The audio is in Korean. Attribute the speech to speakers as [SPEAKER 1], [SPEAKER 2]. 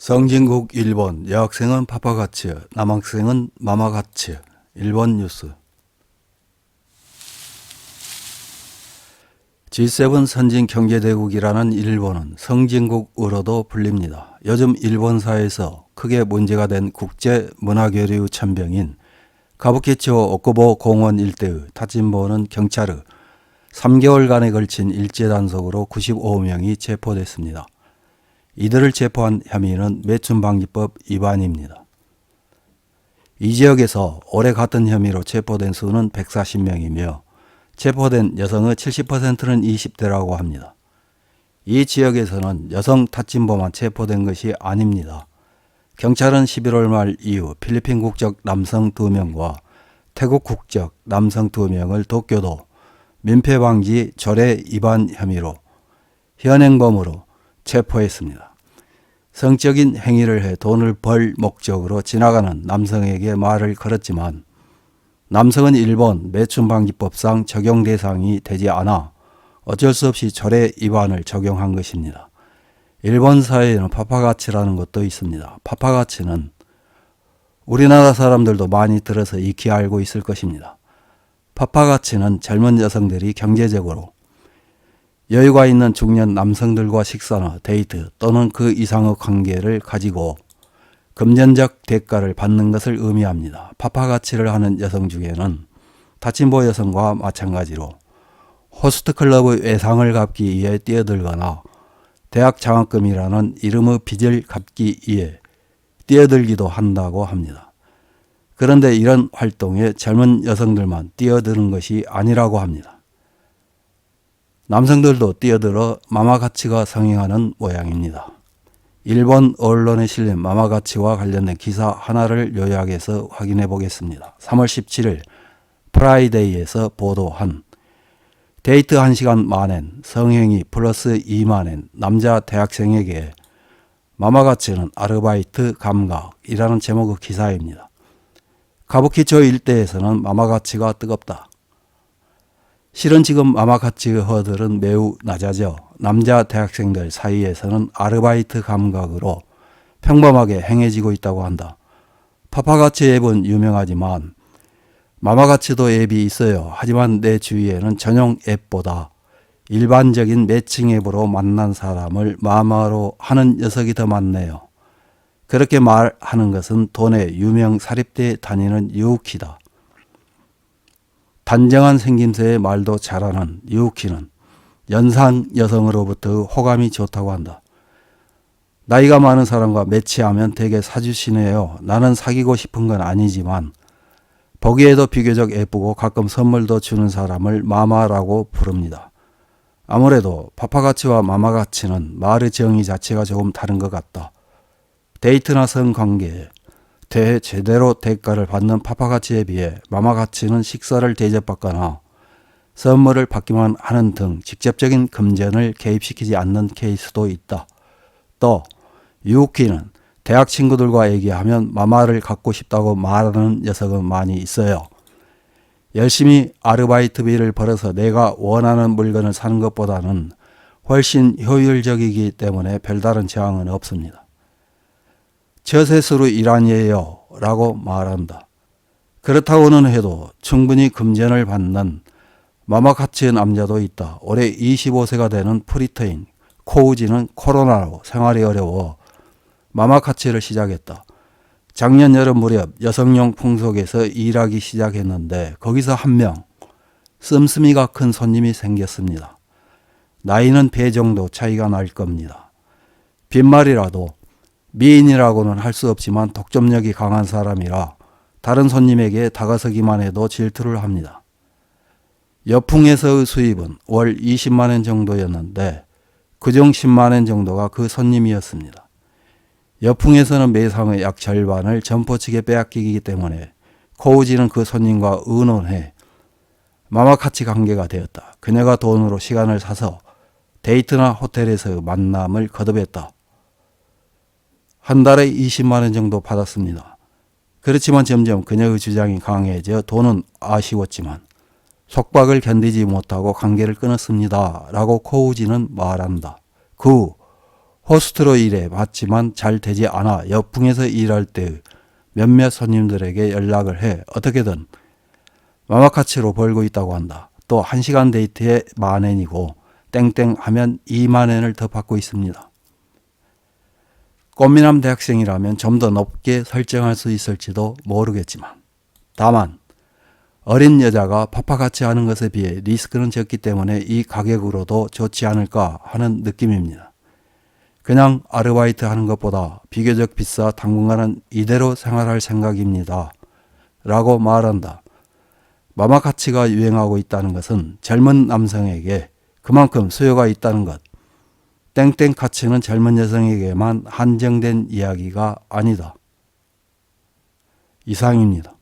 [SPEAKER 1] 성진국 일본, 여학생은 파파가츠, 남학생은 마마가츠. 일본 뉴스. G7 선진 경제대국이라는 일본은 성진국으로도 불립니다. 요즘 일본사에서 크게 문제가 된 국제 문화교류 천병인 가부키초 오쿠보 공원 일대의 타진보는 경찰의 3개월간에 걸친 일제 단속으로 95명이 체포됐습니다. 이들을 체포한 혐의는 매춘방지법 위반입니다. 이 지역에서 올해 같은 혐의로 체포된 수는 140명이며 체포된 여성의 70%는 20대라고 합니다. 이 지역에서는 여성 탓진보만 체포된 것이 아닙니다. 경찰은 11월 말 이후 필리핀 국적 남성 2명과 태국 국적 남성 2명을 도쿄도 민폐방지 조례 위반 혐의로 현행범으로 체포했습니다. 성적인 행위를 해 돈을 벌 목적으로 지나가는 남성에게 말을 걸었지만 남성은 일본 매춘방지법상 적용 대상이 되지 않아 어쩔 수 없이 조례 위반을 적용한 것입니다. 일본 사회에는 파파가츠라는 것도 있습니다. 파파가츠는 우리나라 사람들도 많이 들어서 익히 알고 있을 것입니다. 파파가츠는 젊은 여성들이 경제적으로 여유가 있는 중년 남성들과 식사나 데이트 또는 그 이상의 관계를 가지고 금전적 대가를 받는 것을 의미합니다. 파파가츠를 하는 여성 중에는 타친보 여성과 마찬가지로 호스트클럽의 외상을 갚기 위해 뛰어들거나 대학 장학금이라는 이름의 빚을 갚기 위해 뛰어들기도 한다고 합니다. 그런데 이런 활동에 젊은 여성들만 뛰어드는 것이 아니라고 합니다. 남성들도 뛰어들어 마마가츠가 성행하는 모양입니다. 일본 언론에 실린 마마가츠와 관련된 기사 하나를 요약해서 확인해 보겠습니다. 3월 17일 프라이데이에서 보도한 데이트 1시간 만엔 성행위 플러스 2만엔 남자 대학생에게 마마가츠는 아르바이트 감각이라는 제목의 기사입니다. 가부키초 일대에서는 마마가츠가 뜨겁다. 실은 지금 마마가츠 허들은 매우 낮아져 남자 대학생들 사이에서는 아르바이트 감각으로 평범하게 행해지고 있다고 한다. 파파가츠 앱은 유명하지만 마마가츠도 앱이 있어요. 하지만 내 주위에는 전용 앱보다 일반적인 매칭 앱으로 만난 사람을 마마로 하는 녀석이 더 많네요. 그렇게 말하는 것은 돈에 유명 사립대에 다니는 유우키다. 단정한 생김새의 말도 잘하는 유우키는 연상 여성으로부터 호감이 좋다고 한다. 나이가 많은 사람과 매치하면 되게 사주시네요. 나는 사귀고 싶은 건 아니지만 보기에도 비교적 예쁘고 가끔 선물도 주는 사람을 마마라고 부릅니다. 아무래도 파파가츠와 마마가츠는 말의 정의 자체가 조금 다른 것 같다. 데이트나 성관계에 대해 제대로 대가를 받는 파파가츠에 비해 마마가츠는 식사를 대접받거나 선물을 받기만 하는 등 직접적인 금전을 개입시키지 않는 케이스도 있다. 또 유우키는 대학 친구들과 얘기하면 마마를 갖고 싶다고 말하는 녀석은 많이 있어요. 열심히 아르바이트비를 벌어서 내가 원하는 물건을 사는 것보다는 훨씬 효율적이기 때문에 별다른 저항은 없습니다. 저세수로 일하니에요 라고 말한다. 그렇다고는 해도 충분히 금전을 받는 마마가츠의 남자도 있다. 올해 25세가 되는 프리터인 코우지는 코로나로 생활이 어려워 마마가츠를 시작했다. 작년 여름 무렵 여성용 풍속에서 일하기 시작했는데 거기서 한 명 씀씀이가 큰 손님이 생겼습니다. 나이는 배 정도 차이가 날 겁니다. 빈말이라도 미인이라고는 할 수 없지만 독점력이 강한 사람이라 다른 손님에게 다가서기만 해도 질투를 합니다. 여풍에서의 수입은 월 20만엔 정도였는데 그중 10만엔 정도가 그 손님이었습니다. 여풍에서는 매상의 약 절반을 점포 측에 빼앗기기 때문에 코우지는 그 손님과 의논해 마마가츠 관계가 되었다. 그녀가 돈으로 시간을 사서 데이트나 호텔에서의 만남을 거듭했다. 한 달에 20만원 정도 받았습니다. 그렇지만 점점 그녀의 주장이 강해져 돈은 아쉬웠지만 속박을 견디지 못하고 관계를 끊었습니다. 라고 코우지는 말한다. 그 후 호스트로 일해 봤지만 잘 되지 않아 역풍에서 일할 때의 몇몇 손님들에게 연락을 해 어떻게든 마마카츠로 벌고 있다고 한다. 또 1시간 데이트에 10,000엔이고 땡땡 하면 20,000엔을 더 받고 있습니다. 꽃미남 대학생이라면 좀 더 높게 설정할 수 있을지도 모르겠지만 다만 어린 여자가 파파같이 하는 것에 비해 리스크는 적기 때문에 이 가격으로도 좋지 않을까 하는 느낌입니다. 그냥 아르바이트 하는 것보다 비교적 비싸 당분간은 이대로 생활할 생각입니다. 라고 말한다. 마마카츠가 유행하고 있다는 것은 젊은 남성에게 그만큼 수요가 있다는 것. 땡땡카츠는 젊은 여성에게만 한정된 이야기가 아니다. 이상입니다.